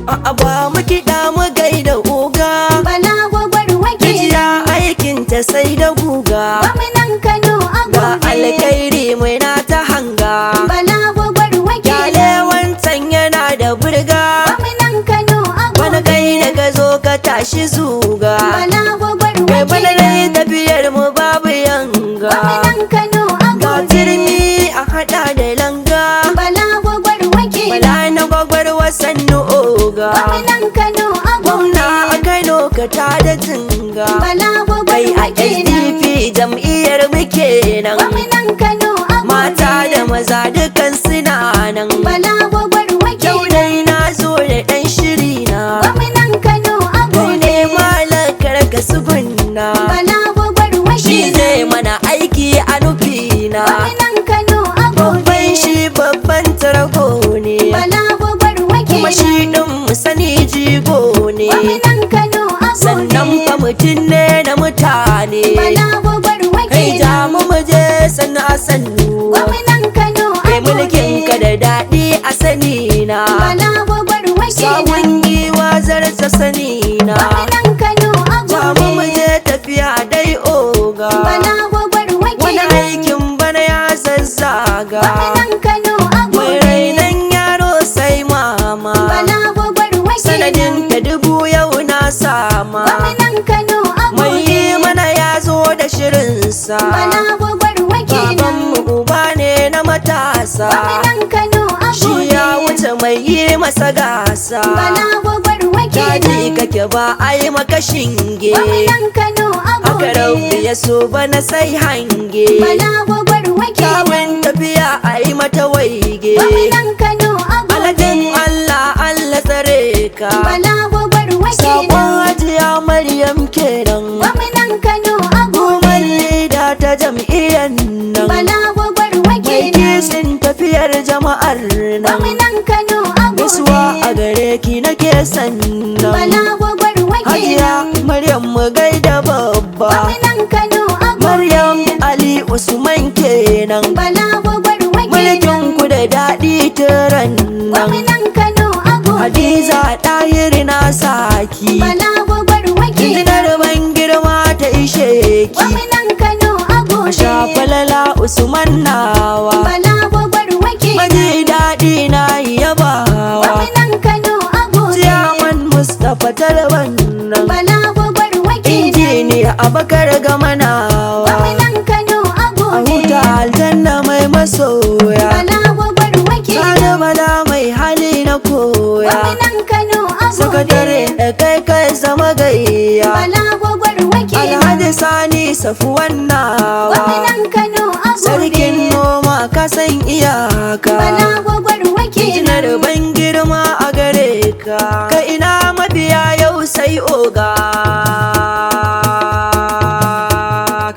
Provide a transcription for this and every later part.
ba mu kiɗa mu gaida oga. Bala gwagwarwa ke Rijiya aikin ta sai da guga. gwamnan Kano a Ga gobe. alkairi mai na ta hanga. Bala gwagwarwa ke Kyale wancan yana da burga. gwamnan Kano a Wani gobe. kai da ka zo ka tashi zuga. Bala gwagwarwa Kai ke bana dai tafiyar mu babu yanga. gwamnan Kano a Ga gobe. turmi a haɗa da langa. Bala gwagwarwa ke Bala na gwagwar wasannu oga. gwamnan Kano a Gwamna gobe. a Kano ka tada zinga. Bala Kai gwagwarwa a ke SDP jam'iyyar mu kenan. gwamnan Kano a gobe. Mata da maza dukan suna nan. Bala gwagwarwa ke Yau dai na zo da ɗan shiri na. gwamnan Kano a Kai gobe. ne malakar ka sugunna. Bala gwagwarwa Shi ke zai mana aiki a nufina. gwamnan Kano a gobe. Babban shi babban tarago ne. Bala gwagwarwa ke Kuma shi ɗin mu sani jigo ne. gwamnan Kano a Sannan gobe. fa mutum ne na mutane. Bala gwagwarwa Kai ke ja mu je sannu a sannu. gwamnan Kano a Kai gobe. mulkin ka da daɗi a sani na. Bala gwagwarwa ke Sawun giwa zarta sani na. gwamnan Kano a Ja gobe. mu je tafiya dai oga. Bala gwagwarwa ke Wani aikin bana ya zazzaga. gwamnan Kano a Mai gobe. rainan yaro sai mama. Bala gwagwarwa ke Sanadin ka dubu yau na sama. gwamnan Kano a Mai gobe. yi mana ya zo da shirinsa. Bala gwagwarwa ke Babanmu uba ne na matasa. gwamnan Kano a Shi ya gobe. wuce mai yi masa gasa. Bala gwagwarwa ke Daji kake ba a yi maka shinge. gwamnan Kano a Aka gobe. rauki ya so bana sai hange. Bala gwagwarwa ke Kyawun tafiya a yi mata waige. gwamnan Kano a gobe. Aladin Allah Allah tsare ka. Bala gwagwarwa ke Sakon hajiya Maryam kenan. gwamnan Kano a Kuma gobe. leda ta jam'iyyar nan. Bala gwagwarwa Mai ke kisin tafiyar jama'ar nan. gwamnan Kano a Gaisuwa gobe. a gare ki nake sannan. Bala gwagwarwa ke Hajiya Maryam mu gaida babba. gwamnan Kano a gobe. Maryam Ali Usman kenan. Bala gwagwarwa ke Mulkin ku da daɗi tiran nan. gwamnan Kano a gobe. Hadiza ɗahiri na saki. Bala gwagwarwa ke Injinar ban girma ta ishe ki. gwamnan Kano a gobe. Shafalala Usman nawa. Bala gwagwarwa ke Maji daɗi na yabawa. gwamnan Kano a gobe. Ciyaman Mustapha Talban nan. Bala gwagwarwa ke Injiniya Abakar Gamanawa. gwamnan Kano a A gobe. huta aljanna mai masoya. Bala gwagwarwa ke Sani bala mai hali na koya. gwamnan Kano a gobe. Sakatare da kai zama gayya. Bala gwagwarwa ke Alhaji Sani Safuwan nawa. gwamnan Kano a gobe. Sarkin noma ka san iyaka. Bala gwagwarwa ke Injinar ban girma a gare ka. Ka ina mabiya yau sai oga.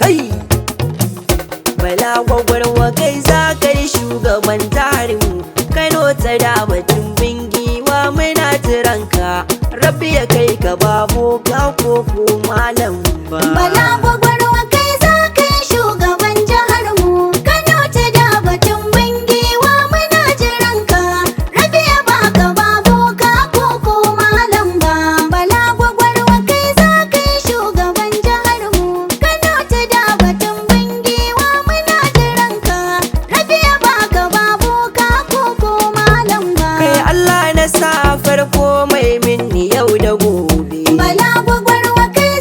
Kai! Bala gwagwarwa kai za ka yi shugaban tarinmu. Kano ta da batun bingiwa muna tiranka. Rabbi ya kai ka babu ka ko ko malam ba. Bala gwagwarwa kai za ka yi shugaban jihar mu. Kano ta da batun bingiwa muna jiran ka. Rabi ya baka babu ka koko malam ba. Bala gwagwarwa kai za ka yi shugaban jihar mu. Kano ta da batun bingiwa muna jiran ka. Rabi ya baka babu ka koko malam ba. Kai Allah na sa farko mai minni yau da gobe. Bala gwagwarwa kai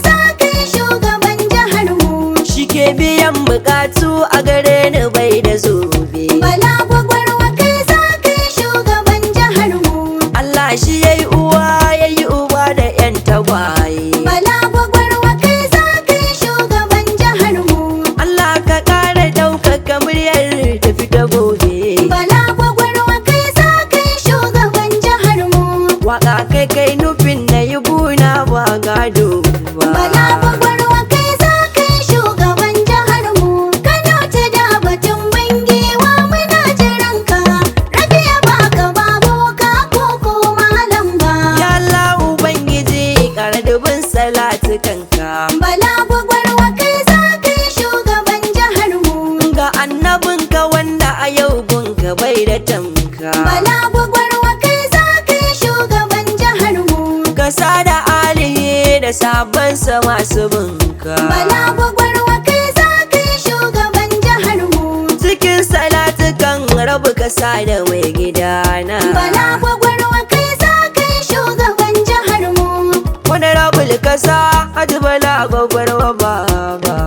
sabansa masu binka. Bala gwagwarwa kai za ka yi shugaban jihar mu. Cikin salatukan rabu kasa da mai gidana. Bala gwagwarwa kai za ka yi shugaban jihar mu. Wani rabul kasa Haji Bala gwagwarwa baba,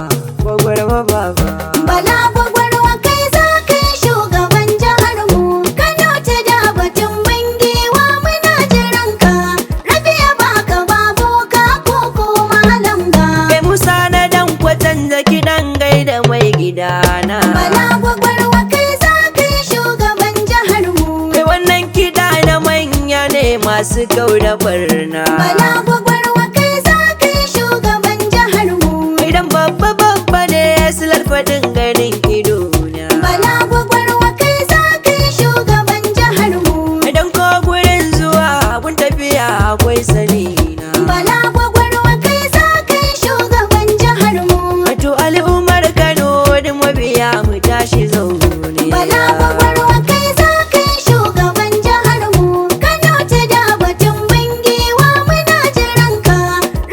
gwagwarwa baba. Bala gwagwarwa kai za ka yi shugaban jihar mu. Kano ta da batun bangewa muna jiran ka. Rabi ya baka babu ka koko malam ga. Kai Musa na dan kwatan da kiɗan gaida mai gidana. Bala gwagwarwa kai za ka yi shugaban jihar mu. Kai wannan kiɗa na manya ne masu kau da barna. Bala gwagwarwa kai za ka yi shugaban jihar mu. Idan babba babba ne silar faɗin ganin idona. Bala gwagwarwa kai za ka yi shugaban jihar mu. Idan ko gurin zuwa kun tafiya akwai sanina. Bala gwagwarwa kai za ka yi shugaban jihar mu. Wato al'ummar Kano da mabiya mu tashi zaune. Bala gwagwarwa kai za ka yi shugaban jihar mu. Kano ta da batun bangewa muna jiran ka.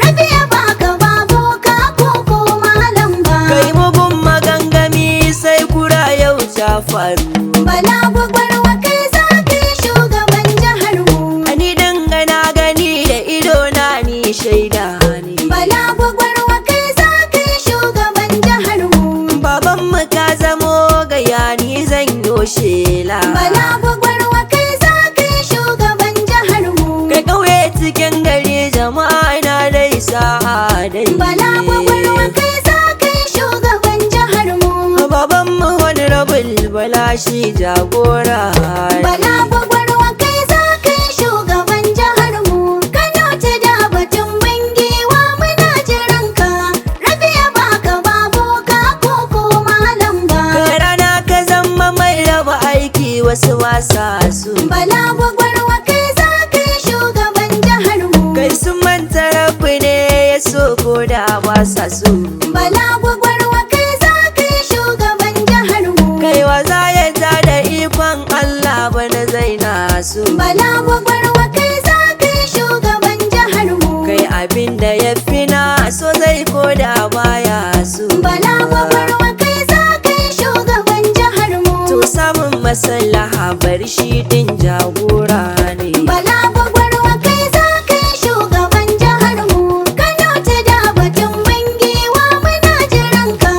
Rabi ya baka babu ka koko malam ga. Kai mugun magangami sai kura yau ta faru. Bala gwagwarwa kai za ka yi shugaban jihar mu. Ani dangana gani da idona ni shaida ne. Bala gwagwarwa kai za ka yi shugaban jihar mu. Baban mu ka zamo gaya ni zan yo shela. Bala gwagwarwa kai za ka yi shugaban jihar mu. Kai kauye cikin gari jama'a na dai sa'adai. Bala gwagwarwa kai za ka yi shugaban jihar mu. Baban mu wani rabul Bala shi jagora. Bala gwagwarwa kai za ka yi shugaban jihar mu. Kano ta da batun bangewa muna jiran ka. Rabi ya baka babu ka koko malam ga. Kai rana ka zama mai raba aiki wasu wasa su. Bala gwagwarwa kai za ka yi shugaban jihar mu. Kai sun manta rabu ne ya so ko da wasa su. Bala gwagwarwa kai za ka yi shugaban jihar mu. Kai waza ya ja da ikon Allah bana zaina su. Bala gwagwarwa kai za ka yi shugaban jihar mu. Kai abin da ya fi na so zai ko da baya su. Bala gwagwarwa kai za ka yi shugaban jihar mu. To samun maslaha bar shi din jagora ne. Bala gwagwarwa kai za ka yi shugaban jihar mu. Kano ta da batun bangewa muna jiran ka.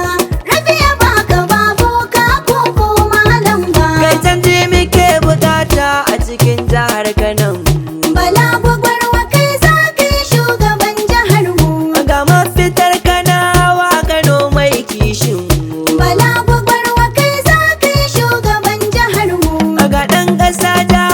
Rabi ya baka babu ka koko malam ga. Kai canji muke bukata a cikin jihar Kano. Bala gwagwarwa kai za ka yi shugaban jihar mu. Ga mafitar Kanawa Kano mai kishin mu. Bala gwagwarwa kai za ka yi shugaban jihar mu. Ga ɗan ƙasa ta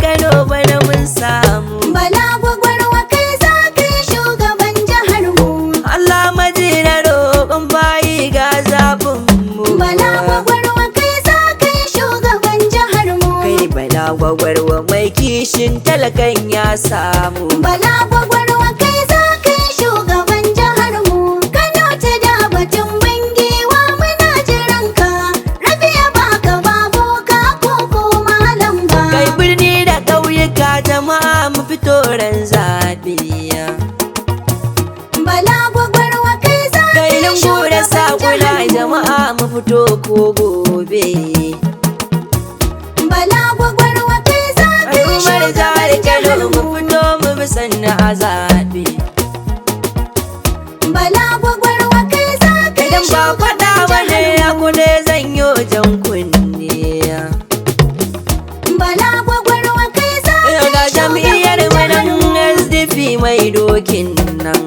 Kano bana mun samu. Bala gwagwarwa kai za ka yi shugaban jihar mu. Allah majina roƙon bayi ga zaɓin mu. Bala gwagwarwa kai za ka yi shugaban jihar mu. Kai Bala gwagwarwa mai kishin talakan ya samu. Bala gwagwarwa kai za ka yi shugaban jihar mu. Kano ta da batun bangewa muna jiran ka. Rabi ya baka babu ka koko malam ga. Kai birni da ƙauyuka jama'a mu fito ran zaɓe. Bala gwagwarwa kai za ka Kai yi lungu da shugaban sakuna jihar mu. jama'a mu fito ko gobe. Bala gwagwarwa kai za ka yi Al'ummar jihar shugaban jihar Kano mu mu. fito mu bi sannu a zaɓe. Bala gwagwarwa kai za ka yi Idan ba faɗa shugaban ba ne jihar ya mu. kuɗe zan yi jan kunne. Bala gwagwarwa kai za ka yi Ga jam'iyyar shugaban jihar manan mu. SDP mai dokin nan.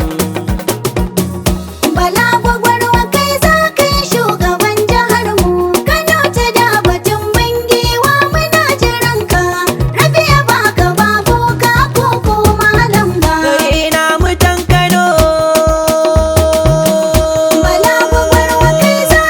Bala gwagwarwa kai za ka yi shugaban jihar mu. Kano ta da batun bangewa muna jiran ka. Rabi ya baka babu ka koko malam ga. Kai ina mutan Kano. Bala gwagwarwa kai za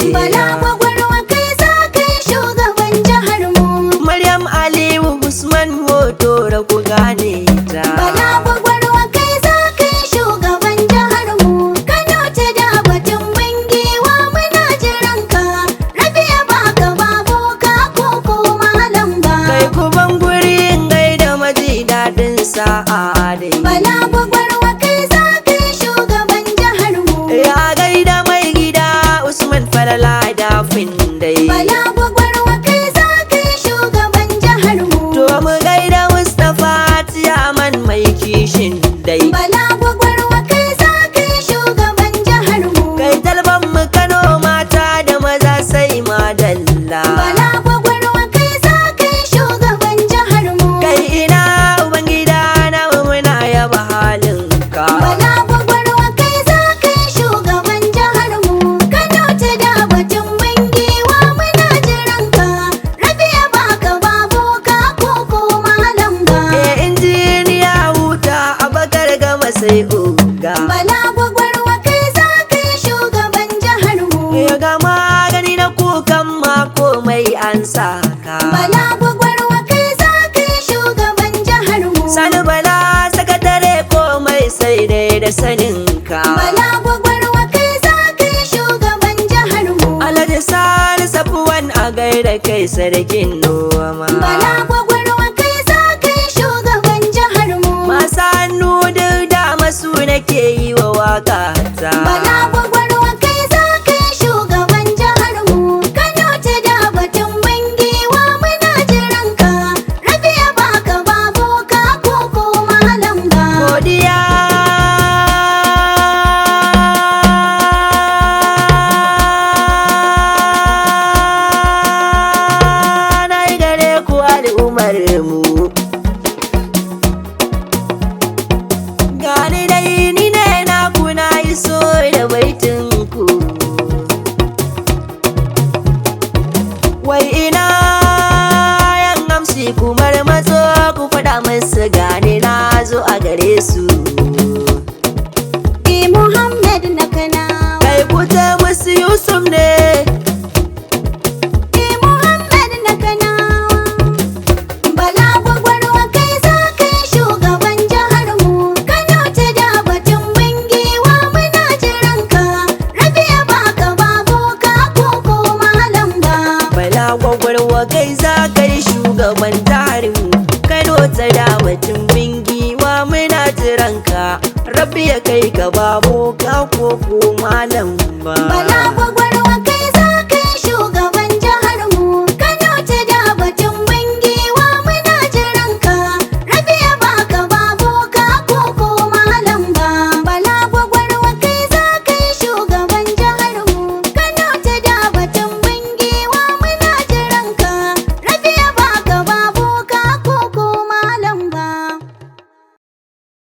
ce. Bala gwagwarwa kai za kai shugaban jihar mu. Maryam Aliyu Usman hoto da ku gane ta. Bala gwagwarwa kai za kai shugaban jihar mu. Kano ta da batun bingiwa muna jiran ka. Rabi ya baka babu ka ko malam ba. Kai kuban guri in gaida maji daɗin sa'a dai. Bala gwagwarwa kai za kai shugaban jihar mu. Ya gaida mai gida Usman Falala da dai. Bala gwagwarwa kai za kai shugaban jihar mu. To mu gaida Mustapha Tiyaman mai kishin dai. Bala gwagwarwa kai za kai shugaban jihar mu. Kai talban mu Kano mata da maza sai madalla. Bala gwagwarwa kai za kai shugaban jihar mu. Kai ina ubangida na muna yaba halin ka. Bala gwagwarwa kai za kai shugaban jihar mu. Kano ta da batun bingiwa muna jiran ka. Rabi ya baka babu ka ko malam ba. Injiniya huta Abakar gama sai uga. Bala gwagwarwa kai za kai shugaban jihar mu. Ya ga magani na kukan mako mai an saka. Bala gwagwarwa kai za kai shugaban jihar mu. Sani Bala sakatare komai sai dai da sanin ka. Bala gwagwarwa kai za kai shugaban jihar mu. Alhaji Sani Safuwan a gaida kai sarkin noma. Bala gwagwarwa kai za kai shugaban jihar mu. Masu hannu duk da masu nake yi wa waka ta. Bala gwagwarwa kai za kai shugaban jihar mu. Kano ta da batun bingiwa muna jiran ka. Rabi ya baka babu ka ko malam ba. Godiya. Na yi gare ku al'ummar mu. Gani dai ni ne na kuna iso da baitin ku. Wai ina yan amsi kumar matso ku faɗa musu gane na zo a gare su. Muhammad na Kanawa. Kai kuta musu Yusuf ne. Muhammad na Kanawa. Bala gwagwarwa kai za kai shugaban jihar mu. Kano ta da batun bingiwa muna jiran ka. Rabi ya baka babu ka ko malam ba. Bala gwagwarwa kai za kai shugaban tarin Kano ta da batun bingiwa muna jiranka. Rabbi ya kai ka babu ka ko malam ba. Bala gwagwarwa